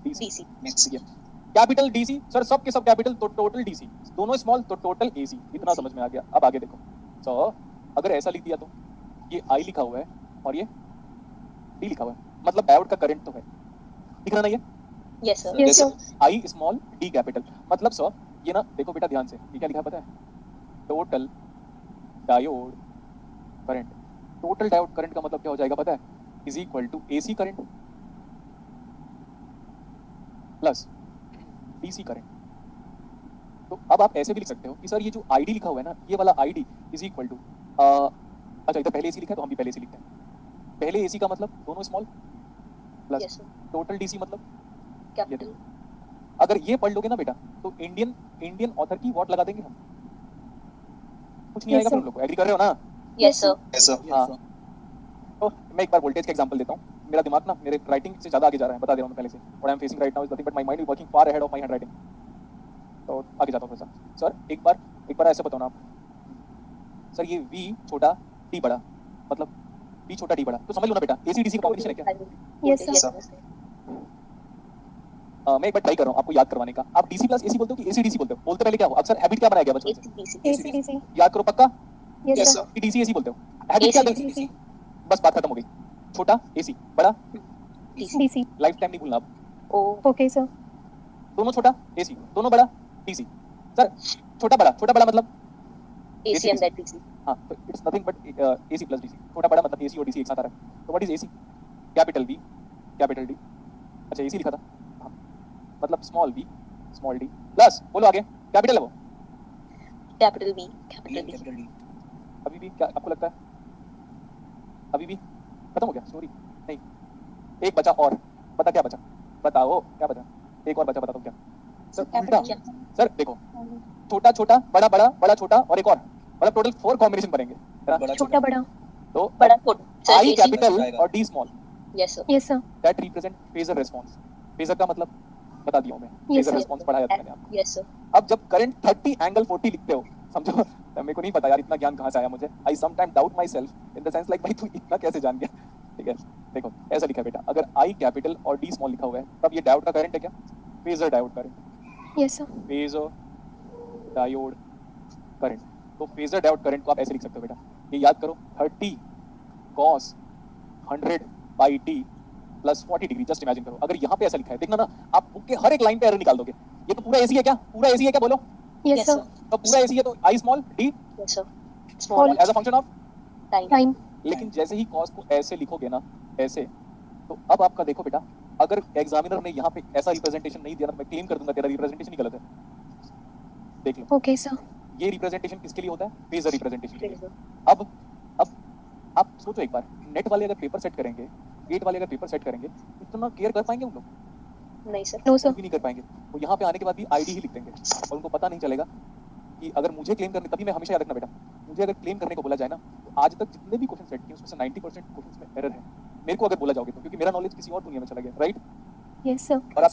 DC. Capital DC sir, सब के सब कैपिटल तो टोटल डीसी, दोनों स्मॉल तो टोटल एसी। इतना समझ में आ गया। अब आगे देखो। सो अगर ऐसा लिख दिया तो ये आई लिखा हुआ है और ये डी लिखा हुआ है, मतलब डायोड का करंट तो है, दिख रहा ना ये? Yes sir. आई स्मॉल डी कैपिटल, मतलब सर ये ना देखो बेटा ध्यान से, ये क्या लिखा है पता है? Total diode current. Total diode current का मतलब क्या हो जाएगा पता है? Is equal to AC current plus DC current. तो अब आप ऐसे भी लिख सकते हो कि सर ये जो आईडी लिखा हुआ है ना, ये वाला आईडी इज इक्वल टू, अच्छा इधर पहले एसी लिखा है तो हम भी पहले एसी लिखते हैं। पहले एसी का मतलब दोनों स्मॉल प्लस टोटल डीसी मतलब कैपिटल। अगर ये पढ़ लोगे ना बेटा तो इंडियन ऑथर की वॉट लगा देंगे हम, कुछ नहीं आएगा फिर हम लोग को। एग्री कर रहे हो ना? Yes sir. हाँ, तो मैं एक बार वोल्टेज का एग्जांपल देता हूँ। मेरा दिमाग ना मेरे राइटिंग से ज्यादा आगे जा रहा है, बता दे रहा हूँ मैं पहले से। What I am facing right now is nothing but my mind is working far ahead of my handwriting. तो आगे जाता हूँ थोड़ा सा। सर एक बार ऐसे बताओ ना आप, सर ये V छोटा T बड़ा, मतलब V छोटा D बड़ा, तो समझ लो ना बेटा एसी डीसी का कॉम्बिनेशन है क्या? Yes sir. मैं एक बार ट्राई कर रहा हूँ आपको याद करवाने का। आप डीसी प्लस एसी बोलते हो कि एसी डीसी बोलते हो? बोलते पहले क्या हो? अक्सर हैबिट क्या बनाया गया बचपन से? AC DC. याद करो पक्का। Yes sir. कि डीसी एसी बोलते हो, हैबिट क्या गलती? बस बात खत्म हो गई। छोटा एसी बड़ा डीसी। लाइफ टाइम नहीं भूलना आप। Okay sir. दोनों छोटा एसी, दोनों बड़ा डीसी। सर छोटा बड़ा मतलब एसी एंड दैट डीसी। हाँ, तो it's nothing but AC plus DC. छोटा बड़ा मतलब एसी और डीसी एक साथ आ रहा है। तो what is AC? Capital B capital D. अच्छा एसी लिखा था, हाँ, मतलब small b small d plus, बोलो आगे, कैपिटल है वो, कैपिटल बी कैपिटल डी। अभी भी क्या आपको लगता है? अभी भी खत्म हो गया स्टोरी? नहीं, एक बचा और। पता क्या बचा? बताओ क्या बचा? एक और बचा, बताओ क्या? सर उल्टा। सर देखो, छोटा छोटा बड़ा बड़ा बड़ा छोटा और एक और, मतलब टोटल 4 कॉम्बिनेशन बनेंगे। छोटा बड़ा तो बड़ा आई कैपिटल और D small. Yes sir. That represent phasor response. Phasor का मतलब बता दिया हूं मैं, फेजर रिस्पांस पढ़ाया था मैंने आपको। Yes sir. अब जब करंट 30 एंगल 40 लिखते हो, समझो, मेरे को नहीं पता यार इतना ज्ञान कहां से आया मुझे। I some time doubt myself in the sense like भाई तू इतना कैसे जान गया? ठीक है, देखो ऐसा लिखा है बेटा, अगर आई कैपिटल और डी स्मॉल लिखा हुआ है तब ये डायोड का करंट है क्या? Phasor diode current. Yes sir. Phasor diode current. तो फेजर डायोड करंट को आप ऐसे लिख सकते हो बेटा, ये याद करो, 30 cos 100 by T plus 40 degree. Just imagine करो अगर यहाँ पे ऐसा लिखा है, देखना ना आप बुक के हर एक लाइन पे एरर निकाल दोगे। ये तो पूरा एसी है क्या? पूरा एसी है क्या बोलो? Yes sir. तो पूरा एसी है तो I small d yes sir. Small as a function of time. लेकिन जैसे ही कॉस को ऐसे लिखोगे ना, ऐसे, तो अब आपका देखो बेटा, अगर एग्जामिनर ने यहाँ पे ऐसा रिप्रेजेंटेशन नहीं दिया ना, मैं क्लेम कर दूंगा तेरा रिप्रेजेंटेशन ही गलत है। देख लो। Okay sir. ये रिप्रेजेंटेशन किसके लिए होता है? फेजर रिप्रेजेंटेशन के लिए। अब आप सोचो एक बार, नेट वाले अगर पेपर सेट करेंगे, गेट वाले अगर पेपर सेट करेंगे, इतना केयर कर पाएंगे उन लोग? नहीं सर। No sir. भी नहीं कर पाएंगे। वो यहाँ पे आने के बाद भी आईडी ही लिख देंगे और उनको पता नहीं चलेगा कि अगर मुझे क्लेम करने, तभी मैं हमेशा याद रखना बेटा, मुझे अगर क्लेम करने को बोला जाए ना, तो आज तक जितने भी क्वेश्चन सेट किए उसमें से 90% क्वेश्चंस में एरर है, मेरे को अगर बोला जाओगे तो, क्योंकि मेरा नॉलेज किसी और दुनिया में चला गया, राइट? Yes sir. और आप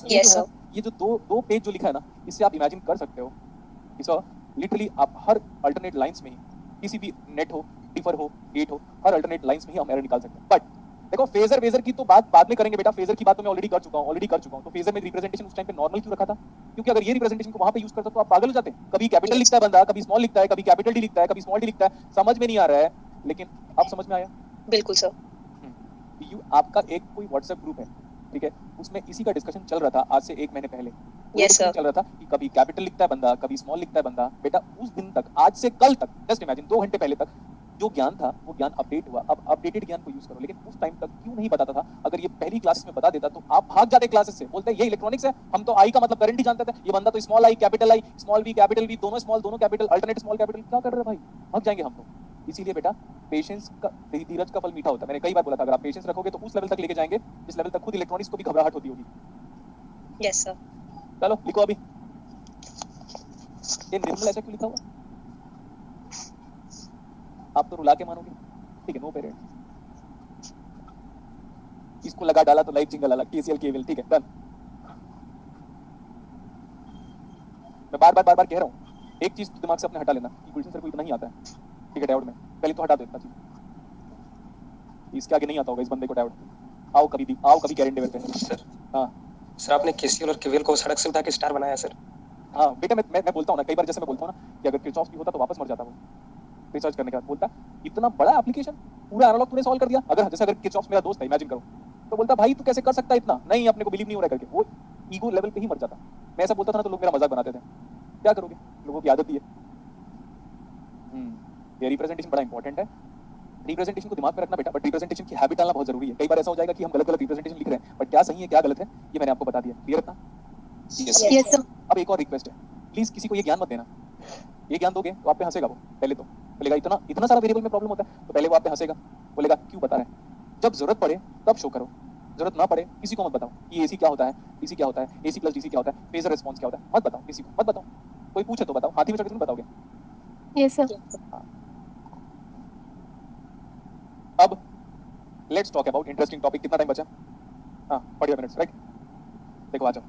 ये जो दो पेज जो लिखा है ना, इससे आप इमेजिन कर सकते हो कि सर लिटरली आप हर अल्टरनेट लाइंस में ही, किसी भी नेट हो, डिफर हो, गेट हो, हर अल्टरनेट लाइंस में ही हम एरर निकाल सकते हैं। बट देखो फेजर की तो बात बाद में करेंगे बेटा, फेजर की बात तो मैं ऑलरेडी कर चुका हूं। तो फेजर में रिप्रेजेंटेशन उस टाइम पे नॉर्मल क्यों रखा था? क्योंकि अगर ये रिप्रेजेंटेशन को वहां पे यूज करता तो आप पागल हो जाते। कभी कैपिटल लिखता है बंदा, कभी स्मॉल लिखता है, कभी कैपिटल डी लिखता है, कभी स्मॉल डी लिखता है, समझ में नहीं आ रहा है। लेकिन अब समझ में आया? बिल्कुल सर। आपका एक कोई व्हाट्सएप ग्रुप है, ठीक है, उसमें इसी का डिस्कशन चल रहा था आज से 1 महीने पहले। Yes sir. चल रहा था कि कभी कैपिटल लिखता है बंदा, कभी स्मॉल लिखता है बंदा। बेटा उस दिन तक, आज से कल तक, जस्ट इमेजिन 2 घंटे पहले तक जो ज्ञान था वो ज्ञान अपडेट हुआ। अब अपडेटेड ज्ञान को यूज करो। लेकिन उस टाइम तक क्यों नहीं बताता था? अगर ये पहली क्लासेस में बता देता तो आप भाग जाते क्लासेस से, बोलते ये इलेक्ट्रॉनिक्स है, हम तो आई का मतलब करंट ही जानते थे, ये बंदा तो small i capital I, small b capital B, दोनों स्मॉल दोनों कैपिटल, अल्टरनेट स्मॉल कैपिटल, क्या कर रहे हैं भाई? भाग जाएंगे हम तो। इसीलिए बेटा पेशेंस का, धीरज का फल मीठा होता है। मैंने कई बार बोला था, अगर आप पेशेंस रखोगे तो उस लेवल तक लेके जाएंगे जिस लेवल तक खुद इलेक्ट्रॉनिक्स को भी घबराहट होती होगी। Yes sir. चलो लिखो अभी, ये निर्मल ऐसा क्यों लिखा हुआ? आप तो रुला के मानोगे, ठीक है, नो पेरेंट। इसको लगा डाला तो लाइफ जिंगल अलग, टीसीएल केवल, ठीक है, डन। मैं बार बार कह रहा हूँ, एक चीज दिमाग से अपने हटा लेना कि गुलशन सर को इतना ही आता है, ठीक है, डायोड में पहले तो हटा दो इतना चीज, इसके आगे नहीं आता होगा इस बंदे को डायोड। आओ कभी कैरेंट डेवर पे। हाँ सर आपने केसीएल और केवीएल को सड़क सुविधा के स्टार बनाया सर। हाँ बेटा, मैं बोलता हूँ ना, कई बार जैसे मैं बोलता हूँ ना कि अगर किरचॉफ भी होता तो वापस मर जाता वो, रिसर्च करने के बाद बोलता इतना बड़ा एप्लीकेशन पूरा एनालॉग तूने सॉल्व कर दिया। अगर जैसे अगर किरचॉफ मेरा दोस्त है, इमेजिन करो, तो बोलता भाई तू कैसे कर सकता है इतना, नहीं अपने को बिलीव नहीं हो रहा है करके, वो ईगो लेवल पे ही मर जाता। मैं ऐसा बोलता था ना तो लोग मेरा मजाक बनाते थे, क्या करोगे, लोगों की आदत ही है। ये रिप्रेजेंटेशन बड़ा इंपॉर्टेंट है, रिप्रेजेंटेशन को दिमाग में रखना बेटा, बट रिप्रेजेंटेशन की हैबिट डालना बहुत जरूरी है। कई बार ऐसा हो जाएगा कि हम गलत गलत रिप्रेजेंटेशन लिख रहे हैं, बट क्या सही है क्या गलत है ये मैंने आपको बता दिया। क्लियर था? Yes sir. अब एक और रिक्वेस्ट है, प्लीज किसी को ये ज्ञान मत देना। ये ज्ञान दोगे तो आप पे हंसेगा वो, पहले तो बोलेगा इतना इतना सारा वेरिएबल में प्रॉब्लम होता है, तो पहले वो आप पे हंसेगा, बोलेगा क्यों बता रहे हैं। जब जरूरत पड़े तब शो करो, जरूरत ना पड़े किसी को मत बताओ कि एसी क्या होता है, डीसी क्या होता है, एसी प्लस डीसी क्या होता है, फेजर रिस्पांस क्या होता है, मत बताओ किसी को, मत बताओ। कोई पूछे तो बताओ, हाथी में चढ़ के तुम बताओगे। Yes sir. अब let's talk about interesting topic. कितना टाइम बचा? हाँ 45 मिनट्स राइट। देखो आ जाओ,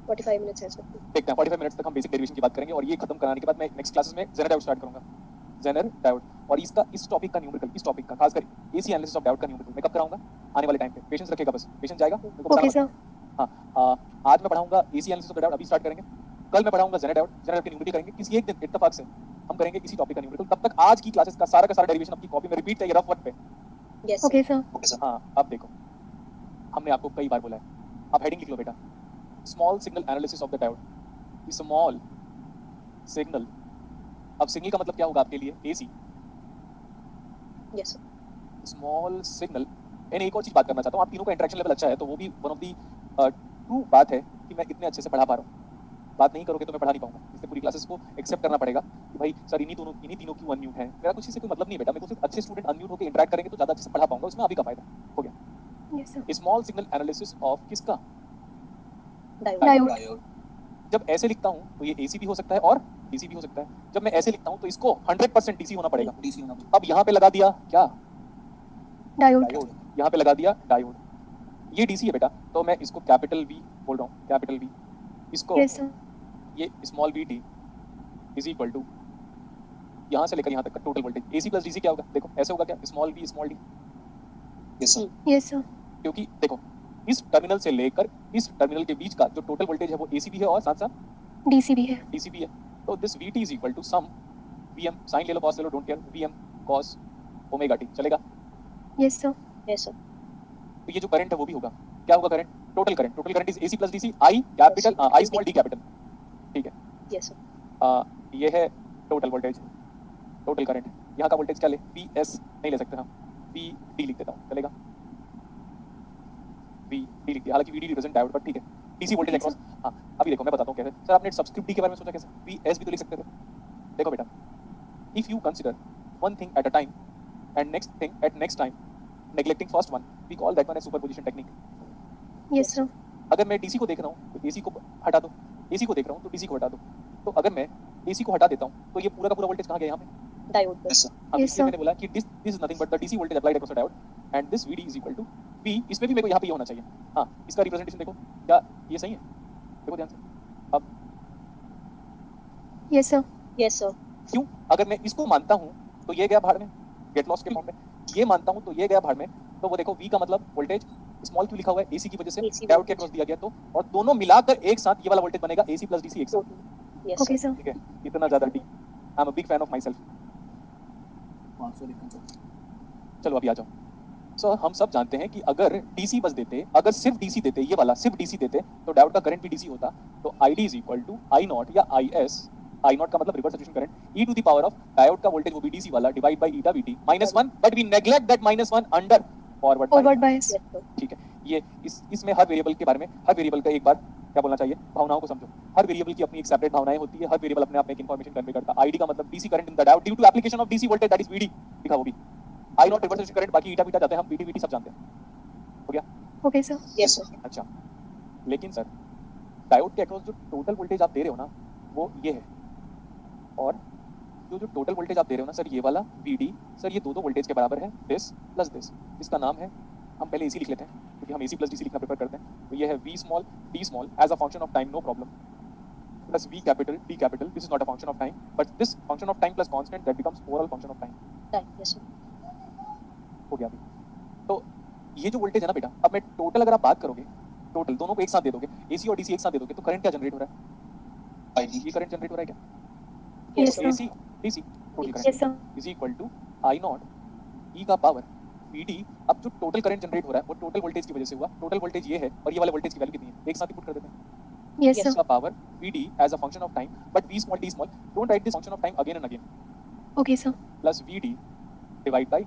45 मिनट्स है सर। देखते हैं 45 मिनट्स तक हम बेसिक डेरिवेशन की बात करेंगे, और ये खत्म कराने के बाद मैं नेक्स्ट क्लासेस में जेनर डायोड स्टार्ट करूंगा। जेनर डायोड, और इसका इस टॉपिक का न्यूमेरिकल, इस टॉपिक का खासकर एसी एनालिसिस ऑफ डायोड का न्यूमेरिकल मैं कब कराऊंगा? आने वाले टाइम पे। पेशेंस रखेगा बस, पेशेंस जाएगा। Okay sir. हाँ आज मैं पढ़ाऊंगा एसी एनालिसिस ऑफ डायोड, अभी स्टार्ट करेंगे। कल मैं पढ़ाऊंगा जेनर डायोड, जेनर डायोड के न्यूमेरिकल करेंगे किसी एक दिन इत्तेफाक से, हम करेंगे इसी टॉपिक का न्यूमेरिकल। तब तक आज की क्लासेस का सारा डेरिवेशन अपनी कॉपी में रिपीट चाहिए रफ वर्ड पे। Yes okay sir. हाँ अब देखो, हमने आपको कई बार बोला है, आप हेडिंग लिख लो बेटा, small signal analysis of the diode. Small signal, अब सिग्नल का मतलब क्या होगा आपके लिए? AC. Yes sir. Small signal. मैंने एक और चीज बात करना चाहता हूँ, आप तीनों का इंटरेक्शन लेवल अच्छा है, तो वो भी वन ऑफ दी ट्रू बात है कि मैं इतने अच्छे से पढ़ा पा रहा हूँ। बात नहीं करोगे तो मैं पढ़ा नहीं पाऊंगा, इसलिए पूरी क्लासेस को एक्सेप्ट करना पड़ेगा कि भाई सर इन्हीं तीनों क्यों अनम्यूट है। मेरा कुछ इससे कोई मतलब नहीं बेटा, मेरे को सिर्फ अच्छे स्टूडेंट अनम्यूट होकर इंटरेक्ट करेंगे तो ज्यादा अच्छे से पढ़ा पाऊंगा, उसमें आप ही का फायदा हो गया। Yes sir. Small signal analysis of किसका? डायोड। जब ऐसे लिखता हूँ तो ये एसी भी हो सकता है और डीसी भी हो सकता है। जब मैं ऐसे लिखता हूँ तो इसको 100% डीसी होना पड़ेगा। अब यहाँ पे लगा दिया क्या? डायोड। यहाँ पे लगा दिया डायोड, ये डीसी है बेटा, तो मैं इसको कैपिटल वी बोल रहा हूँ, कैपिटल वी। इसको यस सर। ये small v D is equal to यहाँ से लेकर यहाँ तक का total voltage. AC plus DC क्या होगा? देखो ऐसे होगा क्या? Small v small d. Yes sir. Yes sir. क्योंकि देखो इस टर्मिनल से लेकर इस टर्मिनल के बीच का जो टोटल वोल्टेज है वो एसी भी है और साथ साथ डीसी भी है। डीसी भी है। तो this VT is equal to some VM, sine ले लो कॉस ले लो, don't care, VM cos omega T, चलेगा? Yes sir. Yes sir. तो ये जो करंट है वो भी होगा, क्या होगा current? Total current. Total current is AC plus DC, I capital I small D capital, ठीक है? Yes sir. ये है टोटल वोल्टेज, टोटल करंट। यहाँ का वोल्टेज क्या ले? वी एस नहीं ले सकते हम, वी डी लिख देता हूँ, चलेगा? वी डी लिख दिया, हालांकि वी डी रिप्रेजेंट डायोड, पर ठीक है। DC voltage across. हाँ अभी देखो मैं बताता हूँ कैसे। सर आपने सब्सक्रिप्ट डी के बारे में सोचा कैसे? वी एस भी तो लिख सकते थे। देखो बेटा, if you consider one thing at a time and next thing at next time, neglecting first one, we call that one as superposition technique. Yes sir. अगर मैं डीसी को देख रहा हूँ तो एसी को हटा दो, एसी को देख रहा हूँ तो डीसी को हटा दो। तो अगर मैं एसी को हटा देता हूँ तो ये पूरा का पूरा वोल्टेज कहाँ गया? यहाँ पे डायोड पे। अब इसलिए मैंने बोला कि this is nothing but the DC voltage applied across the diode and this VD is equal to V. इसमें भी मेरे को यहाँ पे ये होना चाहिए। हाँ इसका रिप्रेजेंटेशन देखो, क्या ये सही है? देखो ध्यान से। अब यस सर। Yes sir. क्यों? अगर मैं इसको मानता हूँ तो ये गया भाड़ में, गेट लॉस के फॉर्म में। ये मानता हूँ तो ये गया भाड़ में। तो वो देखो V का मतलब वोल्टेज स्मॉल क्यू लिखा हुआ है एसी की वजह से, डायोड के अक्रॉस दिया गया, तो और दोनों मिलाकर एक साथ ये वाला वोल्टेज बनेगा एसी प्लस डीसी एक साथ। Yes okay sir. ठीक है, इतना ज्यादा D. I am a big fan of my self. चलो अभी आ जाओ। सो हम सब जानते हैं कि अगर डीसी बस देते, अगर सिर्फ डीसी देते, ये वाला सिर्फ डीसी देते, तो डायोड का करंट भी डीसी होता। तो ID is equal to I naught या आई एस, आई नॉट का मतलब reverse saturation current, e to the power of diode का वोल्टेज वो भी डीसी वाला divide by eta VT minus 1, but we neglect that minus 1 under forward bias. ठीक है, ये इसमें हर वेरिएबल के बारे में, हर वेरिएबल का एक बार क्या बोलना चाहिए, भावनाओं को समझो। हर वेरिएबल की अपनी एक सेपरेट भावनाएं होती है, हर वेरिएबल अपने आप में एक इंफॉर्मेशन कन्वे करता है। आईडी का मतलब DC current in the diode due to application of DC voltage that is VD, लिखा वो भी। I naught reverse saturation current, बाकी ईटा बीटा जाते हैं हम, वीडी वीटी सब जानते हैं। हो गया? Okay sir. Yes sir. अच्छा, लेकिन सर डायोड के अक्रॉस जो टोटल वोल्टेज आप दे रहे हो ना वो ये है, और जो टोटल वोल्टेज आप दे रहे हो ना सर ये वाला VD, सर ये दो वोल्टेज के बराबर है, दिस प्लस दिस। इसका नाम है, हम पहले AC लिख लेते हैं क्योंकि हम AC प्लस DC लिखना प्रेफर करते हैं। तो ये है V small D small as a function of time, no problem, plus V capital D capital, this is not a function of time but this function of time plus constant that becomes overall function of time. Yes sir. हो गया अभी। तो ये जो voltage है ना बेटा, अब मैं टोटल अगर आप बात करोगे, टोटल दोनों को एक साथ दे दोगे, एसी और डीसी एक साथ दे दोगे, तो करंट क्या जनरेट हो रहा है? आईडी ये करंट जनरेट हो रहा है क्या? Yes, sir. AC DC total Yes, current sir. Is equal to I naught ई का पावर वीडी। अब जो टोटल करंट जनरेट हो रहा है वो टोटल वोल्टेज की वजह से हुआ। टोटल वोल्टेज ये है और ये वाले वोल्टेज की वैल्यू कितनी है, एक साथ ही पुट कर देते हैं। Yes, sir. का power VD as a function of time, but V small T small, don't write this function of time again and again, Okay, sir. Plus VD divide by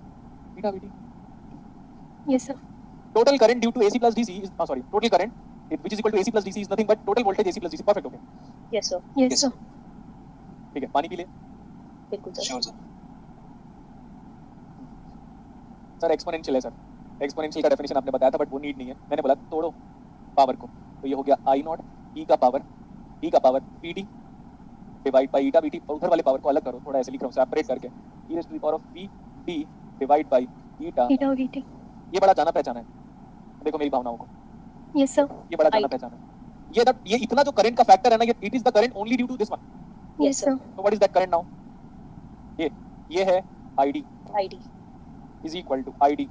beta VD. Yes, sir. Total current due to AC plus DC is total current which is equal to AC plus DC is nothing but total voltage AC plus DC। perfect हो गया। Yes, sir. Yes, Yes, sir. ठीक है, पानी P ले। बिल्कुल sir. Sure sir. Sir exponential है sir, exponential का definition आपने बताया था बट वो नीड नहीं है, मैंने बोला तोड़ो पावर को, तो ये हो गया आई नॉट ई का power PD divide divide by BT बी टी। उधर वाले पावर को अलग करो, थोड़ा ऐसे लिख रहा हूँ सेपरेट करके, e raise to the power of PD divide divide by ईटा। Theta VT. ये बड़ा जाना पहचाना है, देखो मेरी भावनाओं को, Yes, sir. ये बड़ा जाना पहचाना है। ये इतना जो करंट का फैक्टर है ना, ये it is the current only due to this one. Yes, sir. So what is that current now? ये है ID ID. is equal to ID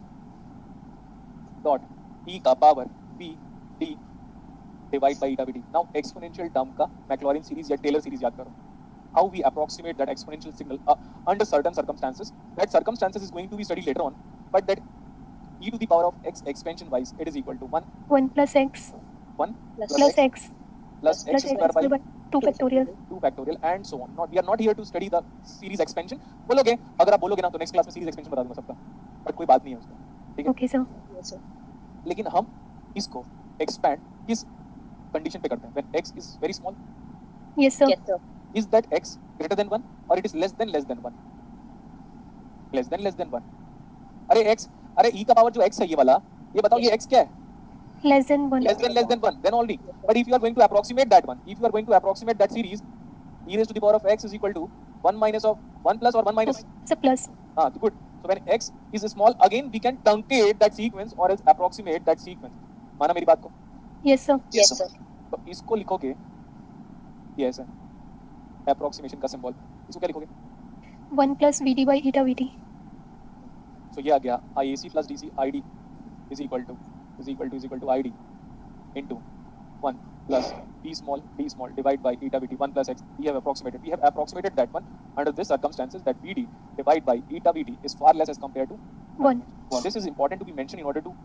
dot e का power v d divide by eta dt। Now exponential term का Maclaurin series या Taylor series याद करो। How we approximate that exponential signal under certain circumstances? That circumstances is going to be studied later on, but that e to the power of x expansion wise it is equal to 1 1 plus x 1 plus x plus x plus square by x by 2 factorial. 2 factorial and so on। Not we are not here to study the series expansion। बोलोगे, अगर आप बोलोगे ना तो next class में series expansion बता दूंगा सबका, बट कोई बात नहीं है उसका, ठीक है। Okay, sir. Yes, sir. लेकिन हम इसको एक्सपैंड किस कंडीशन पे करते हैं? When x is very small, Yes, sir. Yes, sir. is that x greater than 1 or it is less than 1? less than 1। अरे x, अरे e का पावर जो x है ये वाला, ये बताओ ये x क्या है? Less than 1. less than 1, then only। but if you are going to approximate that one, if you are going to approximate that series, e raised to the power of x is equal to 1 minus of 1 plus or 1 minus, It's a plus. good। so when x is small, again we can truncate that sequence or else approximate that sequence। माना मेरी बात को? Yes, sir. Yes, sir. तो इसको लिखोगे ये ऐसा approximation का symbol, इसको क्या लिखोगे? 1 plus VD by eta VT. so ये आ गया IAC plus DC ID is equal to ID into 1 plus d small divide by eta VT 1 plus x। we have approximated that one under this circumstances that VD divide by eta VT is far less as compared to 1. this is important to be mentioned in order to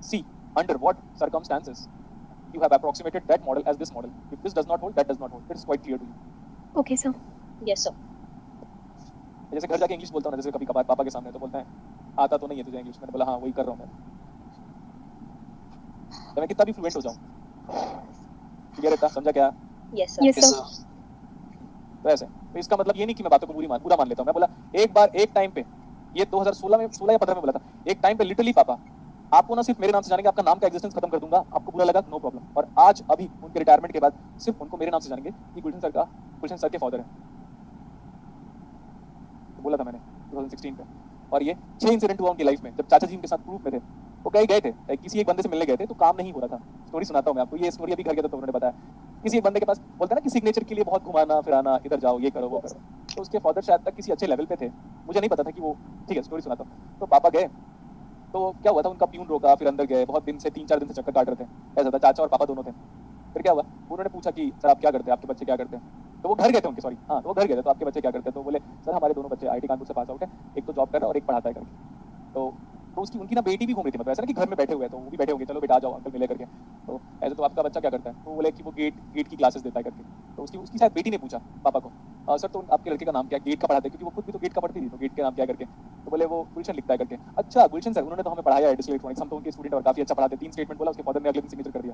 see under what circumstances you have approximated that model as this model। if this does not hold, that does not hold, it is quite clear to you। Okay, sir. Yes, sir. जैसे घर जाके English बोलता हूँ ना, जैसे कभी कभार पापा के सामने, तो बोलते हैं आता तो नहीं है तुझे इंग्लिश, मैंने बोला हाँ वही कर रहा हूँ मैं, तो मैं कितना भी फ्लुएंट हो जाऊँ, ठीक है रहता, समझा क्या? Yes, sir. Yes, Yes, sir. sir. तो ऐसे, तो इसका मतलब ये नहीं कि मैं बातों को बुरा मान लेता हूँ। मैं बोला एक बार एक टाइम पे, ये 2016 में 16 या 15 में बोला था, एक टाइम पे लिटरली पापा आपको ना सिर्फ मेरे नाम से जानेंगे, आपका नाम का एग्जिस्टेंस खत्म कर दूंगा, आपको बुरा लगा नो प्रॉब्लम। और आज अभी उनके रिटायरमेंट के बाद सिर्फ उनको मेरे नाम से जानेंगे कि गुलशन सर के फादर है, तो बोला था मैंने 2016 पे। और ये 6 इंसिडेंट हुआ उनकी लाइफ में, जब चाचा जी उनके साथ प्रूफ में थे, वो कहीं गए थे किसी एक बंदे से मिलने गए थे, तो काम नहीं हो रहा था। स्टोरी सुनाता हूँ मैं आपको, ये स्टोरी अभी घर गया था तो उन्होंने बताया, किसी एक बंदे के पास बोलता है ना कि सिग्नेचर के लिए बहुत घुमाना फिराना, इधर जाओ ये करो वो करो, तो उसके फादर शायद तक किसी अच्छे लेवल पे थे, मुझे नहीं पता था कि वो, ठीक है स्टोरी सुनाता हूँ। तो पापा गए, तो क्या हुआ था, उनका प्यून रोका, फिर अंदर गए, बहुत दिन से 3-4 दिन से चक्कर काट रहे थे, ऐसा था, चाचा और पापा दोनों थे। फिर क्या हुआ, उन्होंने पूछा कि सर आप क्या करते हैं, आपके बच्चे क्या करते हैं? तो वो घर गए थे उनके, सॉरी हाँ, तो वो घर गए थे, तो आपके बच्चे क्या करते हैं? तो बोले सर हमारे दोनों बच्चे IIT कानपुर से पास आउट है, एक तो जॉब कर रहा है और एक पढ़ाता है करके। तो उसकी उनकी ना बेटी भी घूम रही थी, मतलब ऐसा ना कि घर में बैठे हुए हैं, तो वो भी बैठे होंगे, चलो बेटा आ जाओ अंकल मिले करके। तो ऐसे तो आपका बच्चा क्या करता है? तो बोले कि वो गेट की क्लासेस देता है करके। तो उसकी शायद बेटी ने पूछा पापा को, सर तो आपके लड़के का नाम क्या? गेट का पढ़ाते, क्योंकि वो खुद भी तो गेट का पढ़ती थी, तो गेट के नाम क्या करके? तो बोले वो गुलशन लिखता है करके। अच्छा गुलशन सर, उन्होंने तो हमें पढ़ाया है डिजिटल इलेक्ट्रॉनिक्स, हम तो उनके स्टूडेंट और काफी अच्छा पढ़ाते। 3 स्टेटमेंट बोला, उसके फादर ने अगले दिन सिग्नेचर कर दिया।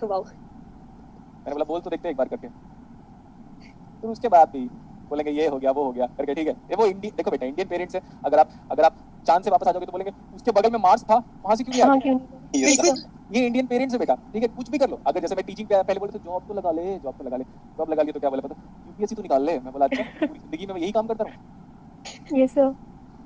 Wow. मैंने बोला बोल तो देखते एक बार करके। फिर उसके बाद भी बोलेंगे ये हो गया वो हो गया करके, ठीक है। ये वो देखो बेटा इंडियन पेरेंट्स है, अगर आप चांद से वापस आ जाओगे तो बोलेंगे उसके बगल में मार्स था, वहां से क्यों नहीं हाँ आया? क्यों नहीं? Yes, sir. ये इंडियन पेरेंट्स है बेटा, ठीक है, कुछ भी कर लो। अगर जैसे मैं टीचिंग पे पहले बोलते थे जॉब तो लगा ले, जॉब लगा लिया, तो क्या बोला पता, यूपीएससी तो निकाल ले। मैं बोला अच्छा, पूरी जिंदगी में मैं यही काम करता रहूं? Yes, sir.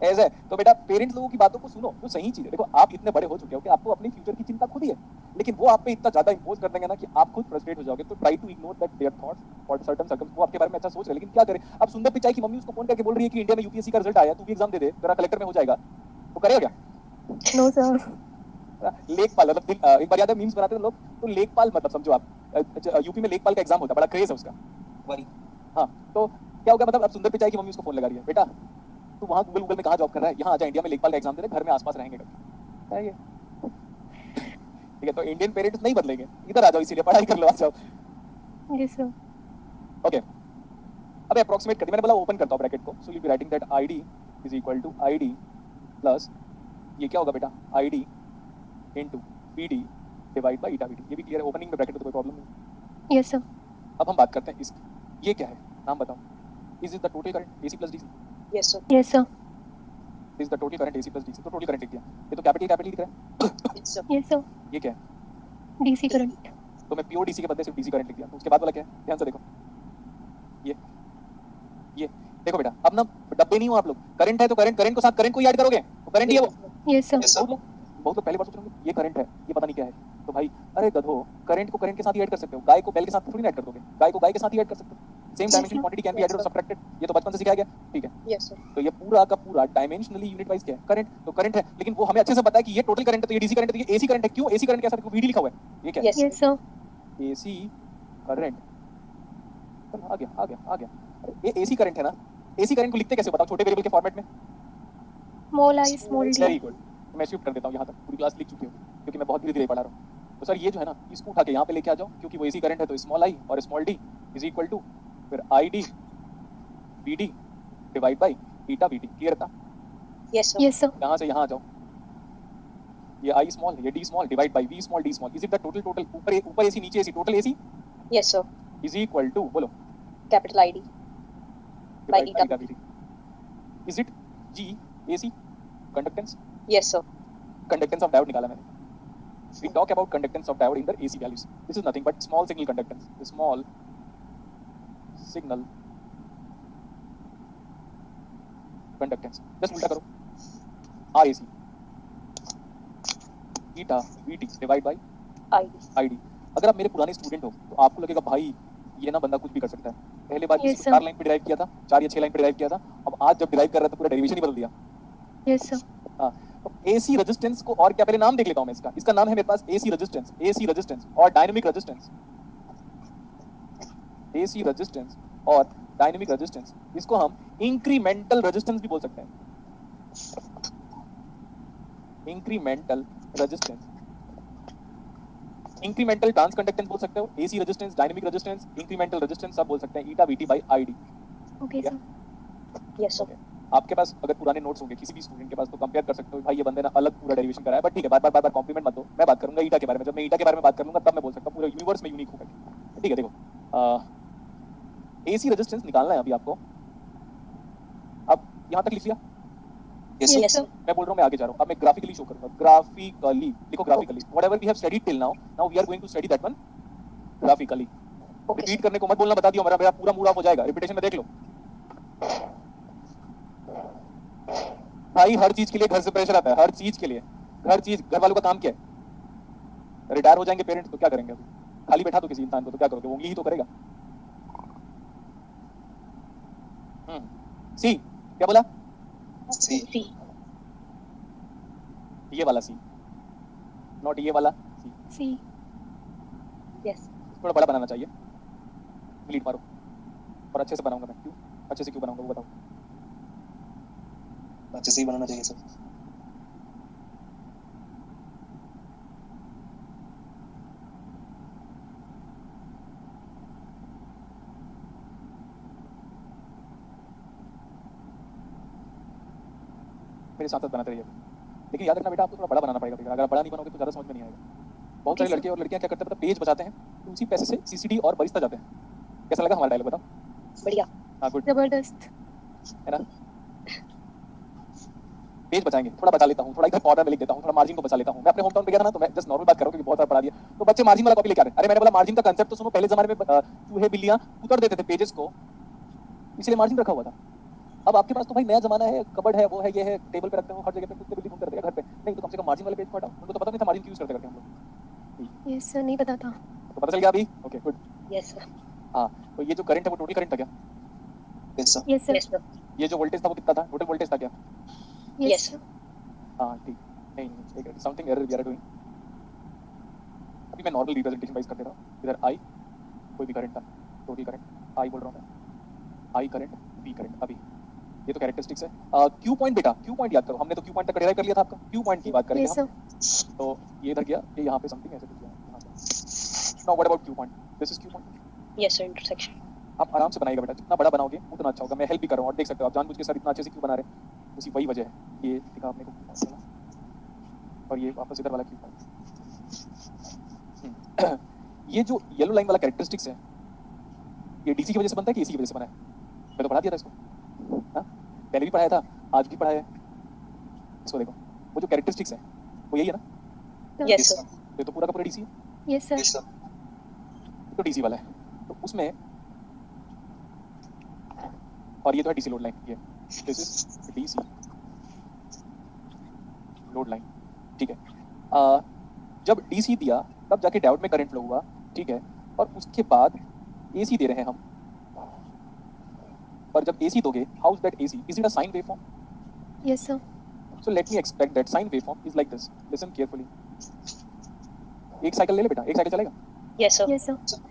ऐसा है। तो बेटा पेरेंट्स लोगों की बातों को सुनो, जो सही चीज है। देखो आप इतने बड़े हो चुके हो कि आपको अपने फ्यूचर की चिंता खुद ही है, लेकिन वो आप पे इतना ज्यादा इंपोज कर देंगे ना कि आप खुद फ्रस्ट्रेट हो जाओगे। तो try to ignore that their thoughts for certain सर्कम्स। वो आपके बारे में अच्छा सोच रहे, लेकिन क्या करे। अब सुंदर पिचाई की मम्मी उसको फोन करके बोल रही है कि इंडिया में यूपीएससी का रिजल्ट आया, तू भी एग्जाम दे दे, तेरा कलेक्टर में हो जाएगा, तो करेगा क्या? No, sir. लेखपाल मतलब एक बार याद है मीम्स बनाते थे लोग, तो लेखपाल मतलब समझो आप, यूपी में लेखपाल का एग्जाम होता है, बड़ा क्रेज है उसका। वही हाँ, तो क्या होगा मतलब अब सुंदर पिचाई की मम्मी उसको फोन लगा रही है, बेटा तू वहाँ गूगल में कहाँ जॉब कर रहा है, यहाँ आ जा इंडिया में लेखपाल का एग्जाम दे दे, घर में आसपास रहेंगे क्या है ये। ठीक है, तो इंडियन पेरेंट्स नहीं बदलेंगे, इधर आ जाओ, इसीलिए पढ़ाई कर लो, आ जाओ। Yes, sir. ओके, अब अप्रोक्सीमेट कर दिया मैंने, बोला ओपन करता हूँ ब्रैकेट को, so you be writing that ID is equal to ID plus ये क्या होगा बेटा, ID into PD divide by eta VD. ये भी क्लियर है, ओपनिंग में ब्रैकेट तो कोई प्रॉब्लम नहीं। Yes, sir. अब हम बात करते हैं इसकी, ये क्या है, नाम बताओ। Is is the total current AC plus DC, yes sir Yes, sir. Is the total current AC plus DC, तो टोटल करंट लिख दिया, ये तो कैपिटल लिख रहा है। Yes sir Yes, sir. ये क्या है, DC current. तो मैं प्योर डीसी के बदले सिर्फ डीसी करंट लिख दिया, तो उसके बाद वाला क्या है, ध्यान से देखो, ये देखो बेटा, अब ना डब्बे नहीं हो आप लोग, करंट है तो करंट, करंट को साथ करंट को ही ऐड करोगे तो करंट ही है वो। Yes, sir. यस सर बहुत लोग पहली बार सोच रहे होंगे ये करंट है, ये पता नहीं क्या है, तो भाई अरे गधो, करंट को करंट के साथ ही ऐड कर सकते हो, गाय को बैल के साथ थोड़ी ना ऐड कर दोगे, गाय को गाय के साथ ही ऐड कर सकते हो। Same dimension quantity can be added और सबट्रैक्टेड, ये तो बचपन से सिखाया गया, ठीक है। यस सर तो ये पूरा का पूरा डायमेंशनली यूनिट वाइज क्या है, करंट, तो करंट है, लेकिन वो हमें अच्छे से पता है कि ये टोटल करंट है, तो ये डीसी करंट है, तो ये एसी करंट है। क्यों एसी करंट के साथ वीडी लिखा हुआ है, ये क्या है, yes Yes, sir. AC current. आ गया आ गया आ गया, अरे ये एसी करंट है ना, एसी करंट को लिखते कैसे बताओ, छोटे वेरिएबल के फॉर्मेट में। Small I, small d. Very good, मैं शिफ्ट कर देता हूँ यहाँ तक, पूरी क्लास लिख चुके हो क्योंकि मैं बहुत धीरे धीरे पढ़ा रहा हूँ। तो सर ये जो है ना, इसको उठा के यहाँ पे लेके आ जाओ, क्योंकि वो एसी करंट है, तो स्मॉल आई और small D is equal to फिर I D B D divide by eta V D. Clear था, यस सर Yes, sir. यहाँ से यहाँ आ जाओ, ये आई स्मॉल ये D small divide by V small D small, is it the total, total ऊपर एसी नीचे AC, total AC yes sir is equal to बोलो capital ID divide eta by V D. Is it G AC conductance, yes sir conductance of diode निकाला मैंने। We talk about conductance of diode in the AC values. This is nothing but small signal conductance. The small signal conductance. Just उल्टा करो, RAC eta VT divide by ID ID। अगर आप मेरे पुराने student हो तो आपको लगेगा भाई ये ना बंदा कुछ भी कर सकता है। पहले बार Yes, किसी sir. को 4 लाइन पे डिराइव किया था, 4 या 6 लाइन पे डिराइव किया था, अब आज जब डिराइव कर रहा है तो पूरा डेरिवेशन ही बदल दिया। Yes, sir. हाँ, तो AC रेजिस्टेंस को और क्या, पहले नाम देख लेता हूँ मैं इसका, इसका नाम है मेरे पास AC रेजिस्टेंस और डायनेमिक रेजिस्टेंस। AC रेजिस्टेंस और डायनेमिक रेजिस्टेंस, इसको हम इंक्रीमेंटल रेजिस्टेंस भी बोल सकते हैं। Incremental resistance, incremental transconductance बोल सकते हो, AC resistance, dynamic resistance, incremental resistance सब बोल सकते हैं, eta VT by ID। Okay, Yeah. sir. Yes sir आपके पास अगर पुराने नोट्स होंगे किसी भी स्टूडेंट के पास तो कंपेयर कर सकते हो, भाई ये बंदे ने अलग पूरा डेरिवेशन कराया, बट ठीक है बार बार कॉम्प्लीमेंट मत दो। मैं बात करूंगा ईटा के बारे में, जब मैं ईटा के बारे में बात करूंगा तब मैं बोल सकता हूँ पूरे यूनिवर्स में यूनिक होगा। ठीक है, देखो AC रेजिस्टेंस निकालना है अभी आपको, अब यहाँ तक लिख लिया, यस Yes, यस sir. मैं बोल रहा हूँ मैं आगे जा रहा हूँ, अब मैं ग्राफिकली शो करूंगा, ग्राफिकली लिखो, graphically whatever we have studied till now, now we are going to study that one graphically. Okay repeat करने को मत बोलना, बता दियो, मेरा मेरा पूरा मूड ऑफ हो जाएगा, रिपीटेशन में देख लो। भाई हर चीज के लिए घर से प्रेशर आता है, हर चीज के लिए, हर चीज, घर वालों का काम क्या है, रिटायर हो जाएंगे पेरेंट्स तो क्या करेंगे, अभी खाली बैठा तो किसी इंसान को तो क्या करोगे, वो ही तो करेगा। सी क्या बोला, सी C. ये वाला सी, नॉट ये वाला सी, C. यस थोड़ा बड़ा बनाना चाहिए, डिलीट मारो, और अच्छे से बनाऊंगा मैं, क्यों अच्छे से क्यों बनाऊंगा वो बताओ। अच्छे से ही बनाना चाहिए सर मेरे साथ साथ बनाते रहिए, लेकिन याद रखना बेटा आपको थोड़ा बड़ा बनाना पड़ेगा बेटा, अगर आप बड़ा नहीं बनाओगे तो ज़्यादा समझ में नहीं आएगा। बहुत सारे Okay, लड़के और लड़कियां क्या करते हैं पता, पेज बचाते हैं तो उसी पैसे से सीसीडी और बरिस्ता जाते हैं। कैसा लगा हमारा डायलॉग बताओ। बढ़िया हाँ गुड Zabardast. है ना, पेज बचाएंगे, थोड़ा बचा लेता हूँ, थोड़ा इधर कॉर्नर में लिख देता हूँ, थोड़ा मार्जिन को बचा लेता हूँ। मैं अपने होम टाउन पे गया था ना, तो मैं जस्ट नॉर्मल बात कर रहा हूँ क्योंकि बहुत सारा पढ़ा दिया, तो बच्चे मार्जिन वाला कॉपी लेके आ रहे हैं। अरे मैंने बोला मार्जिन का कंसेप्ट तो सुनो, पहले जमाने में चूहे बिल्लियां उतर देते थे पेजेस को, इसलिए मार्जिन रखा हुआ था। अब आपके पास तो भाई नया जमाना है, कबर्ड है, वो है, ये है, टेबल पे रखते हो, हर जगह पे कुत्ते बिल्ली घूमते रहते हैं घर पे, नहीं तो कम से कम मार्जिन वाले पेज को हटाओ। उनको तो पता नहीं था मार्जिन क्यों यूज करते करते हम लोग, Yes, sir. नहीं पता था. तो पता चल गया अभी। Okay good. यस सर हाँ, तो ये जो करंट है वो टोटल करंट था क्या, yes sir Yes, sir. Yes sir ये जो वोल्टेज था वो कितना था, टोटल वोल्टेज था क्या। Yes, Yes. sir. हाँ ठीक, नहीं something error we are doing. अभी मैं नॉर्मल रिप्रेजेंटेशन वाइज कर दे रहा हूँ। इधर आई कोई भी करंट था, टोटल करंट आई बोल रहा हूँ मैं, आई करंट वी करंट। अभी ये तो कैरेक्टरिस्टिक्स है। क्यू पॉइंट बेटा, क्यू पॉइंट याद करो, हमने तो क्यू पॉइंट तक डिराइव कर लिया था आपका। क्यू पॉइंट की बात करेंगे यस हम। सर। तो ये इधर गया, ये यहाँ पे समथिंग ऐसे कुछ गया यहाँ पे। Now what about Q point? This is Q point. Yes sir, intersection. आप आराम से बनाइएगा बेटा, जितना बड़ा बनाओगे उतना अच्छा होगा। मैं हेल्प भी कर रहा हूँ और देख सकते हो आप जानबूझ के सर इतना अच्छे से क्यों बना रहे हैं, उसी वही वजह है। ये दिखा आपने को क्यू पॉइंट, और ये वापस इधर वाला क्यू पॉइंट। ये जो येलो लाइन वाला कैरेक्टरिस्टिक्स है, ये डीसी की वजह से बनता है कि एसी की वजह से बना है? मैं तो पढ़ा दिया था इसको, हाँ पहले भी पढ़ाया था, आज भी पढ़ाया है। इसको देखो, वो जो कैरेक्टरिस्टिक्स है वो यही है ना? Yes sir. ये तो पूरा का पूरा डीसी है। Yes sir. Yes sir. तो डीसी वाला है, तो उसमें और ये तो है डीसी लोड लाइन, ये this is DC load line, ठीक है। जब डीसी दिया तब जाके डायोड में करंट फ्लो हुआ, ठीक है, और उसके बाद एसी दे रहे हैं हम। पर जब एसी दोगे, how is that AC? Is it a sine waveform? Yes sir. So let me expect that sine waveform is like this. Listen carefully. एक साइकिल ले ले बेटा, एक साइकिल चलेगा? Yes sir. Yes sir.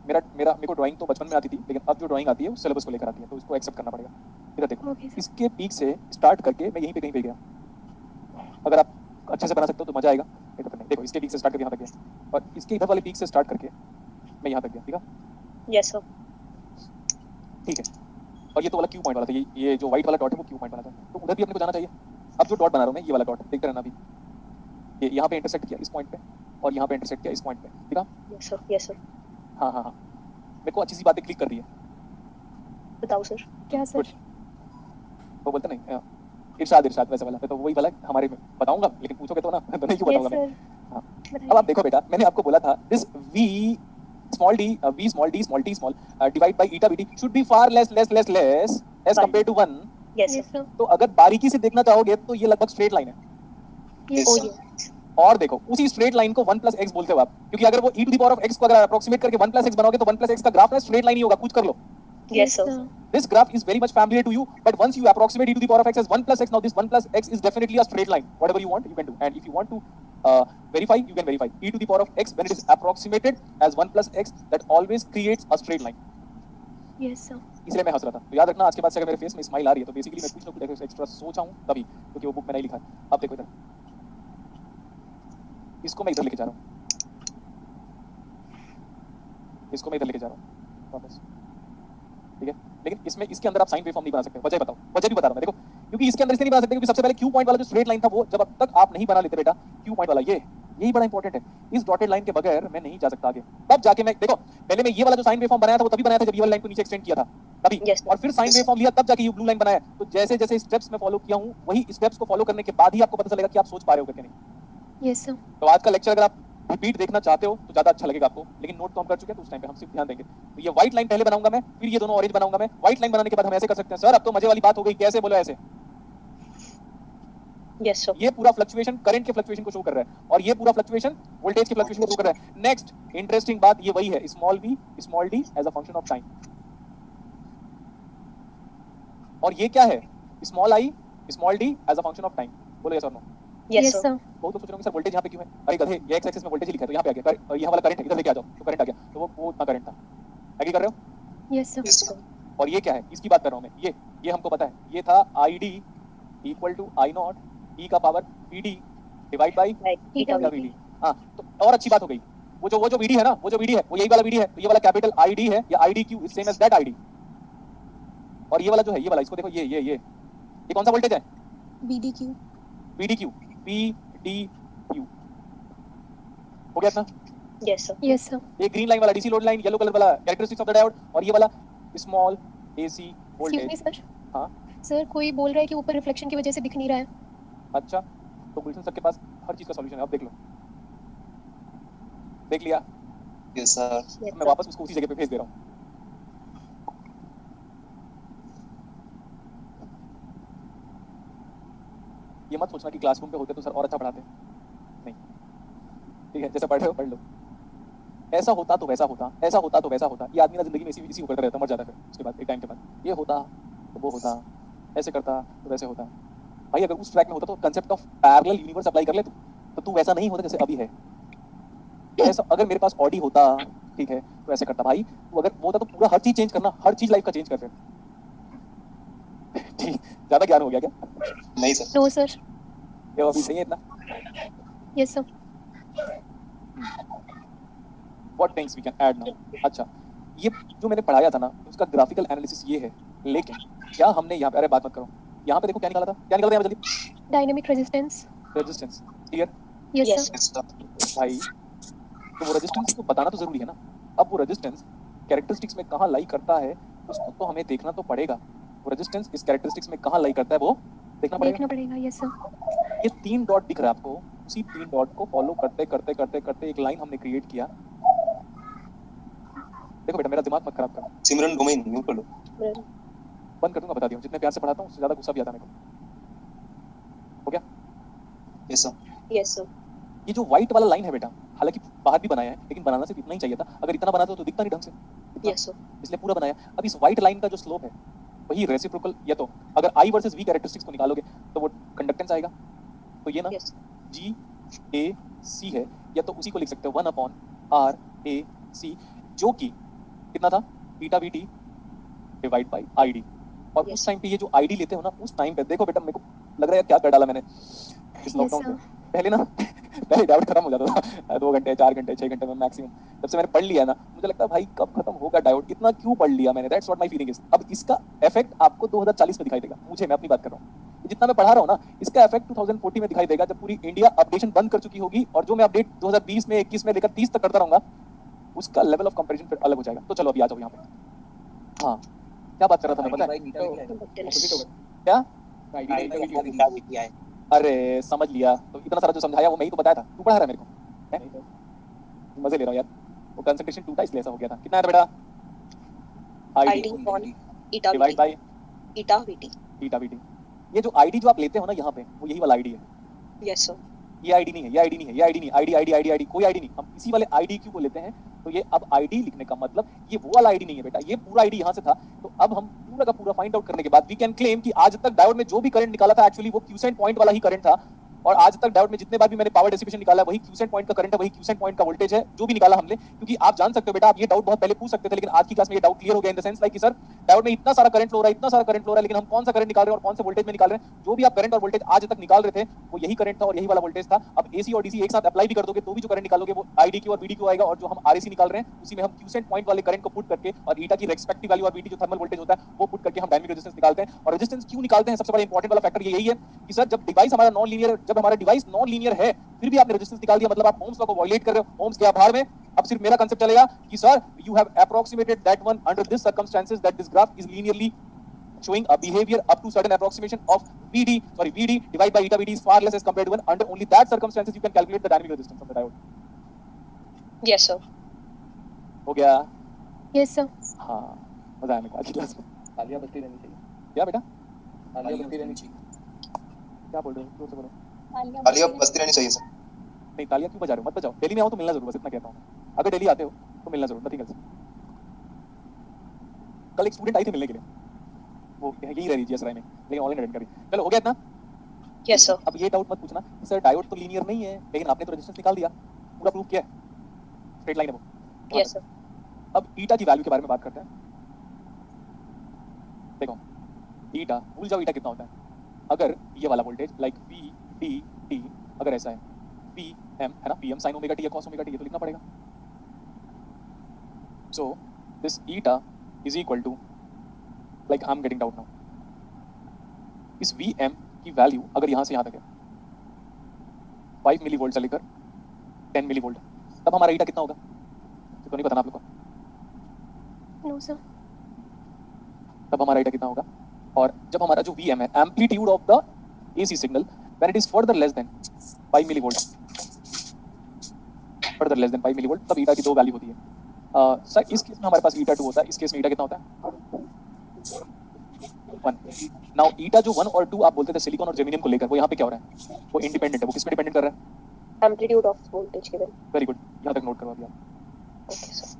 मेरे को ड्राइंग तो बचपन में आती थी, लेकिन अब जो ड्राइंग आती है वो सिलेबस को लेकर आती है, तो इसको एक्सेप्ट करना पड़ेगा। इधर देखो, ओके सर। इसके पीक से स्टार्ट करके मैं यहीं पे कहीं पे गया। अगर आप अच्छे से बना सकते हो तो मजा आएगा, नहीं तो फिर नहीं। देखो इसके पीक से स्टार्ट करके यहाँ तक गया, और इसके इधर वाले पीक से स्टार्ट करके मैं यहाँ तक गया, ठीक है? Yes sir. ठीक है, और ये तो वाला क्यू पॉइंट वाला था, ये जो व्हाइट वाला डॉट है वो क्यू पॉइंट वाला था, तो उधर भी अपने को जाना चाहिए। अब जो डॉट बना रहा हूँ मैं, ये वाला डॉट देखते रहना अभी, ये यहाँ पे इंटरसेक्ट किया इस पॉइंट पे, और यहाँ पे इंटरसेक्ट किया इस पॉइंट पे, ठीक है? Yes sir. Yes sir. हाँ हाँ हाँ, मेरे को अच्छी सी बातें क्लिक कर रही है। बताओ सर। क्या सर? वो बोलते नहीं इरशाद इरशाद वैसे वाला, तो वही वाला हमारे में बताऊंगा, लेकिन पूछोगे तो ना तो नहीं क्यों यस बताऊंगा मैं। सर। हाँ। बताइए। अब आप देखो बेटा, मैंने आपको बोला था this v small d v small d small t small divide by eta vt should be far less as compared to 1। Yes yes sir. Sir. तो अगर बारीकी से देखना चाहोगे तो ये लगभग स्ट्रेट लाइन है। यस ओ सर। यस। और देखो उसी स्ट्रेट लाइन को 1 + x बोलते हो आप, क्योंकि अगर वो e to the power of x को अगर अप्रोक्सीमेट करके 1 + x बनाओगे तो 1 + x का ग्राफ ना स्ट्रेट लाइन ही होगा, कुछ कर लो। Yes sir. This graph is very much familiar to you, but once you approximate e to the power of x as 1 + x, now this 1 + x is definitely a straight line. Whatever you want, you can do. And if you want to verify, you can verify. E to the power of x, when it is approximated as 1 + x, that always creates a straight line. Yes sir. इसलिए मैं हंस रहा था, तो याद रखना आज के बाद से अगर मेरे फेस में स्माइल आ रही है तो बेसिकली मैं कुछ ना कुछ एक्स्ट्रा सोचा हूँ तभी, क्योंकि वो बुक में नहीं लिखा है। अब देखो इधर, इसको मैं इधर लेके जा रहा हूँ, इसको मैं इधर लेके जा रहा हूँ वापस, ठीक है? लेकिन इसमें इसके अंदर आप साइन वेवफॉर्म नहीं बना सकते। वजह बताओ, वजह भी बता रहा हूं मैं, देखो, क्योंकि इसके अंदर इसलिए नहीं बना सकते क्योंकि सबसे पहले क्यू पॉइंट वाला जो स्ट्रेट लाइन था वो जब अब तक आप नहीं बना लेते बेटा, क्यू पॉइंट वाला यही बड़ा इंपॉर्टेंट है। इस डॉटेड लाइन के बगैर मैं नहीं जा सकता आगे। तब जाके मैं देखो, पहले मैं ये वाला जो साइन वेवफॉर्म बनाया था वो तभी बनाया था जब ये वाली लाइन को नीचे एक्सटेंड किया था तभी, Yes, और फिर साइन वेवफॉर्म लिया तब जाके ये ब्लू लाइन बनाया। तो जैसे जैसे स्टेप्स मैं फॉलो किया हूं, वही स्टेप्स को फॉलो करने के बाद ही आपको पता चलेगा कि आप सोच पा रहे हो कि नहीं। Yes sir. तो आज का लेक्चर अगर आप रिपीट देखना चाहते हो तो ज्यादा अच्छा लगेगा आपको, लेकिन नोट तो हम कर चुके हैं तो उस टाइम पे हम सिर्फ ध्यान देंगे। तो ये व्हाइट लाइन पहले बनाऊंगा मैं, फिर ये दोनों ऑरेंज बनाऊंगा मैं। व्हाइट लाइन बनाने के बाद हम ऐसे कर सकते हैं, सर अब तो मजे वाली बात हो गई, कैसे बोलो ऐसे? Yes sir. ये पूरा फ्लक्चुएशन करंट के फ्लक्चुएशन को शो कर रहा है, और ये पूरा फ्लक्चुएशन वोल्टेज के फ्लक्चुएशन को शो कर रहा है। नेक्स्ट इंटरेस्टिंग बात ये वही है, small v small d as a function of time. और ये क्या है? Small i small d as a function of time. बोलो यस और नो? Yes sir. बहुत तो सोच रहे होंगे सर वोल्टेज यहाँ पे क्यों है? अरे गधे, ये एक्स एक्सिस में वोल्टेज लिखा है तो यहाँ पे आ गया, और यहाँ वाला करंट है, इधर लेके आ जाओ तो करंट आ गया, तो वो उतना करंट था। एग्री कर रहे हो? Yes sir. Yes sir. और ये क्या है? इसकी बात कर रहा हूँ मैं, ये हमको पता है, ये था ID = I0 e का power PD divide by Eta Eta VD। हाँ, तो और अच्छी बात हो गई, वो जो VD है ना, वो जो VD है वो यही वाला VD है, तो ये वाला कैपिटल ID है, ये IDQ is same as that ID। और ये वाला जो है, ये वाला, इसको देखो, ये कौन सा वोल्टेज है? BDQ। VDQ PDQ हो गया इतना? Yes sir. Yes sir. ये ग्रीन लाइन वाला DC load line, yellow colour वाला कैरेक्टरिस्टिक्स ऑफ द डायोड, और ये वाला small AC excuse me voltage. Sir. हाँ सर कोई बोल रहा है कि ऊपर रिफ्लेक्शन की वजह से दिख नहीं रहा है। अच्छा, तो गुलशन सर के पास हर चीज का सॉल्यूशन है, अब देख लो। देख लिया? Yes sir. अब मैं वापस उसको उसी जगह पे भेज दे रहा हूँ। ये मत सोचना कि क्लासरूम पे होते तो सर और अच्छा पढ़ाते, नहीं, ठीक है? जैसा पढ़ रहे हो पढ़ लो। ऐसा होता तो वैसा होता, ऐसा होता तो वैसा होता। ये आदमी ना जिंदगी में इसी करता रहता, मर जाता, फिर उसके बाद एक टाइम के बाद ये होता तो वो होता, ऐसे करता तो वैसे होता। भाई अगर उस ट्रैक में होता तो concept of parallel universe apply कर ले तू, तो तू वैसा नहीं होता जैसे अभी है। तो ऐसा अगर मेरे पास ऑडी होता, ठीक है, तो ऐसे करता भाई। तो अगर वो होता तो पूरा हर चीज चेंज करना, हर चीज लाइफ का चेंज कर देना। ठीक, ज्यादा ज्ञान हो गया क्या? नहीं सर। No sir. ये अभी सही है इतना? Yes sir. What things we can add now. अच्छा, ये जो मैंने पढ़ाया था ना, उसका ग्राफिकल एनालिसिस ये है, लेकिन क्या हमने यहाँ पे, अरे बात मत करो, यहाँ पे देखो क्या निकाला था, क्या निकाला था यहाँ पे जल्दी? Dynamic resistance. Resistance. Clear? Yes yes sir. Sir. भाई तो वो रेजिस्टेंस को बताना तो जरूरी है ना। अब वो रेजिस्टेंस कैरेक्टरिस्टिक्स में कहाँ लाई करता है, उसको तो हमें देखना तो पड़ेगा। वो रेजिस्टेंस इस कैरेक्टरिस्टिक्स में कहाँ लाई करता है वो देखना पड़ेगा। देखना पड़ेगा। Yes sir. ये 3 डॉट दिख रहा है आपको, उसी 3 डॉट को फॉलो करते करते करते करते एक लाइन हमने क्रिएट किया। देखो बेटा मेरा दिमाग मत खराब कर, सिमरन डोमेन म्यूट कर लो। बंद कर दूंगा, बता दिया जितने प्यार से पढ़ाता हूँ उससे ज्यादा गुस्सा भी आता है मेरे को। हो गया? Yes sir. Yes sir. ये जो व्हाइट वाला लाइन है बेटा, हालांकि बाहर भी बनाया है, लेकिन बनाना सिर्फ इतना ही चाहिए था। अगर इतना बनाते तो दिखता नहीं ढंग से, यस सर। इसलिए पूरा बनाया। अब इस व्हाइट लाइन का जो स्लोप है वही रेसिप्रोकल, या तो अगर आई वर्सेस वी कैरेक्टरिस्टिक्स को निकालोगे तो वो कंडक्टेंस आएगा, तो ये ना यस जी ए सी है, या तो उसी को लिख सकते हो 1/R/A/C, जो कि कितना था, beta V T divide by I D. और Yes. उस टाइम पे ये जो आईडी लेते हो ना, उस टाइम पे देखो बेटा मेरे को लग रहा है क्या कर डाला मैंने इस लॉकडाउन sir. में। पहले ना पहले डाउट खत्म हो जाता था 2 घंटे 4 घंटे 6 घंटे में मैक्सिमम। जब से मैंने पढ़ लिया ना, मुझे लगता है भाई कब खत्म होगा डाउट, इतना क्यों पढ़ लिया मैंने। That's what my feeling is. अब इसका इफेक्ट आपको 2040 में दिखाई देगा, मुझे, मैं अपनी बात कर रहा हूँ। जितना मैं पढ़ा रहा हूँ ना, इसका इफेक्ट 2040 में दिखाई देगा, जब पूरी इंडिया अपडेशन बंद कर चुकी होगी, और जो मैं अपडेट 2020 में 21 में लेकर 30 तक करता रहूंगा, उसका लेवल ऑफ कंपैरिजन फिर अलग हो जाएगा। तो चलो अभी आ जाओ यहाँ पे। हाँ, क्या बात कर रहा था मैं, पता है क्या? अरे समझ लिया, तो इतना सारा जो समझाया वो मैं ही तो बताया था, तू पढ़ा रहा है मेरे को हैं? मजे ले रहा हूँ यार, वो कंसंट्रेशन टूटा इसलिए ऐसा हो गया था। कितना है बेटा? ID upon eta divide by eta VT. Beta BT. ये जो आईडी जो आप लेते हो ना यहाँ पे, वो यही वाला आईडी है। Yes sir. ये आईडी नहीं है, ये आईडी नहीं है, ये आईडी नहीं, आईडी आईडी आईडी आईडी कोई आईडी नहीं, हम इसी वाले आईडी क्यू को लेते हैं। तो ये अब आईडी लिखने का मतलब ये वो वाला आईडी नहीं है बेटा, ये पूरा आईडी यहाँ से था। तो अब हम पूरा का पूरा फाइंड आउट करने के बाद वी कैन क्लेम कि आज तक डायोड में जो भी करंट निकाला था एक्चुअली वो क्यूसेंट पॉइंट वाला ही करंट था, और आज तक डायोड में जितने बार भी मैंने पावर डिसिपेशन निकाला है वही क्यूसेंट पॉइंट का करंट है, वही क्यूसेंट पॉइंट का वोल्टेज है जो भी निकाला हमने। क्योंकि आप जान सकते हो बेटा, आप ये डाउट बहुत पहले पूछ सकते थे, लेकिन आज की क्लास में ये डाउट क्लियर हो गया इन द सेंस लाइक कि सर डायोड में इतना सारा करंट फ्लो हो रहा है, इतना सारा करंट फ्लो हो रहा है, लेकिन हम कौन सा करंट निकाल रहे हैं और कौन से वोल्टेज में निकाल रहे हैं। जो भी आप करंट और वोल्टेज आज तक निकाल रहे थे वो यही करंट था और यही वाला वोल्टेज था। अब एसी और डीसी एक साथ अप्लाई भी कर दोगे तो भी जो करंट निकालोगे वो आईडी क्यू और वीडी क्यू आएगा, और जो हम आरएसी निकाल रहे हैं उसी में हम क्यूसेंट पॉइंट वाले करंट को पुट करके और ईटा की रेस्पेक्टिव वैल्यू और वीटी जो थर्मल वोल्टेज होता है वो पुट करके हम डायनामिक रेजिस्टेंस निकालते हैं। और रेजिस्टेंस क्यों निकालते हैं, सबसे बड़ा इंपॉर्टेंट वाला फैक्टर ये यही है कि सर जब डिवाइस हमारा नॉन लीनियर, जब हमारा डिवाइस नॉन लीनियर है फिर भी आपने रेजिस्टेंस निकाल दिया, मतलब आप ओम्स लॉ को वायलेट कर रहे हो। ओम्स के आभार में अब सिर्फ मेरा कांसेप्ट चलेगा कि sir you have approximated that one under this circumstances that this graph is linearly showing a behavior up to certain approximation of VD divided by eta VD is far less as compared to 1. Under only that circumstances you can calculate the dynamic resistance of the diode. Yes sir. हो गया? Yes sir. हाँ, मजा आया मेरे को आज की class में। तालियां बजती रहनी चाहिए। क्या बेटा? तालियां बजती रहनी चाहिए। क्या बोल रहे हो, जोर से बोलो। तालियां बजती रहनी चाहिए सर। नहीं, तालियां क्यों बजा रहे हो, मत बजाओ। दिल्ली में आओ तो मिलना जरूर, बस इतना कहता हूँ। अगर दिल्ली आते हो तो मिलना जरूर, नथिंग एल्स। कल एक स्टूडेंट आई थी मिलने के लिए, वो यही रह रही जी राय में, लेकिन ऑनलाइन अटेंड करी। चलो हो गया इतना? Yes sir. अब ये डाउट मत पूछना कि सर डायोड तो लीनियर नहीं है, लेकिन आपने तो रेजिस्टेंस निकाल दिया, पूरा प्रूफ किया है, स्ट्रेट लाइन है वो। Yes sir. अब ईटा की वैल्यू के बारे में बात करते हैं। देखो ईटा, भूल जाओ ईटा कितना होता है। अगर ये वाला voltage like V D T अगर ऐसा है, पी एम है ना, P M sine omega T या कॉस ओमेगा टी, ये तो लिखना पड़ेगा। So this eta is equal to, like I am getting doubt now, इस वी एम की वैल्यू अगर यहाँ से यहाँ तक है 5 मिली वोल्ट से लेकर 10 मिली वोल्ट, तब हमारा ईटा कितना होगा? तो नहीं पता ना आप लोग को? No sir. तब हमारा ईटा कितना होगा? और जब हमारा जो वीएम है, amplitude of the AC signal when it is further less than 5 millivolt, further less than 5 millivolt, तब ईटा की दो वैल्यू होती है। सर इस केस में हमारे पास ईटा 2 होता है, इस केस में ईटा कितना होता है? 1। नाउ ईटा जो 1 और 2 आप बोलते थे सिलिकॉन और जर्मेनियम को लेकर, वो यहाँ पे क्या हो रहा है? वो इंडिपेंडेंट है। वो किस पे डिपेंडेंट कर रहा है? Amplitude of voltage given. Very good, यहाँ तक नोट करो अभी आप। Okay sir.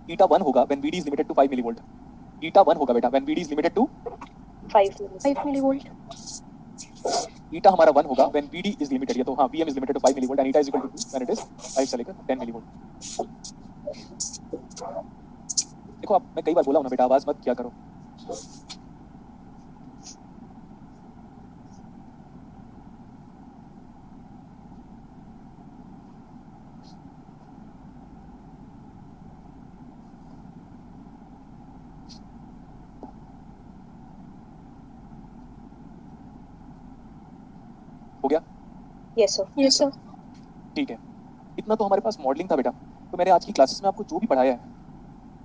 ईटा 1 होगा when VD is limited to 5 millivolt, eta 1 होगा बेटा when VD is limited to 5 millivolts. 5 millivolt. Eta हमारा 1 होगा व्हेन वीडी इज लिमिटेड, ये तो हां VM is limited to 5 millivolt and eta is equal to 2 when it is 5 से लेकर 10 millivolt. देखो आप, मैं कई बार बोला हूं ना बेटा, आवाज मत किया करो। हो गया? Yes, sir. Yes, sir. ठीक है, इतना तो हमारे पास मॉडलिंग था बेटा। तो मैंने आज की क्लासेस में आपको जो भी पढ़ाया है,